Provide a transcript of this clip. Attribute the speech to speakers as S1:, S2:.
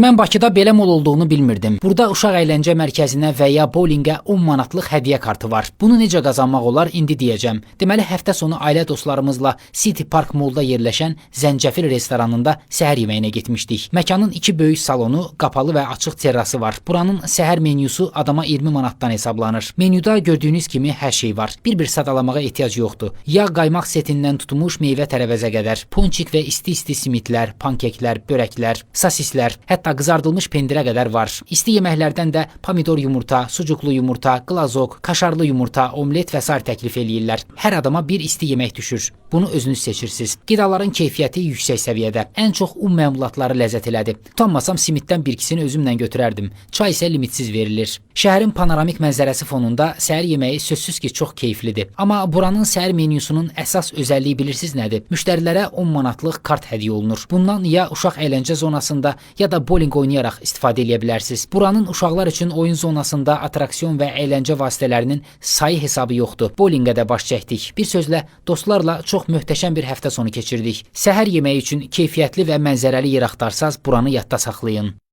S1: Mən Bakıda belə mol olduğunu bilmirdim. Burada uşaq əyləncə mərkəzinə və ya bowlingə 10 manatlıq hədiyyə kartı var. Bunu necə qazanmaq olar indi deyəcəm. Deməli həftə sonu ailə dostlarımızla City Park Mallda yerləşən Zəncəfil restoranında səhər yeməyinə getmişdik. Məkanın 2 böyük salonu, qapalı və açıq terrası var. Buranın səhər menyusu adama 20 manatdan hesablanır. Menyuda gördüyünüz kimi hər şey var. Bir sadalamağa ehtiyac yoxdur. Yağ qaymaq setindən tutmuş meyvə tərəvəzə qədər, ponçik və isti simitlər, pankeklər, börəklər, sosislər, hətta qızardılmış pendirə qədər var. İsti yeməklərdən də pomidor yumurta, sucuklu yumurta, glazok, kaşarlı yumurta, omlet və sair təklif eləyirlər. Hər adama bir isti yemək düşür. Bunu özünüz seçirsiniz. Qidaların keyfiyyəti yüksək səviyyədə. Ən çox un məmulatları ləzzət elədi. Utanmasam simitdən bir ikisini özümlə götürərdim. Çay isə limitsiz verilir. Şəhərin panoramik mənzərəsi fonunda səhər yeməyi sözsüz ki çox keyiflidir. Amma buranın səhər menyusunun əsas özəlliyi bilirsiniz nədir? Müştərilərə 10 manatlıq kart hədiyyə olunur. Bundan ya uşaq əyləncə zonasında ya da bowling oynayaraq istifadə edə bilərsiniz. Buranın uşaqlar üçün oyun zonasında atraksiyon və əyləncə vasitələrinin sayı hesabı yoxdur. Bowlingə də baş çəkdik. Bir sözlə dostlarla çox möhtəşəm bir həftə sonu keçirdik. Səhər yeməyi üçün keyfiyyətli və mənzərəli yer axtarsanız buranı yadda saxlayın.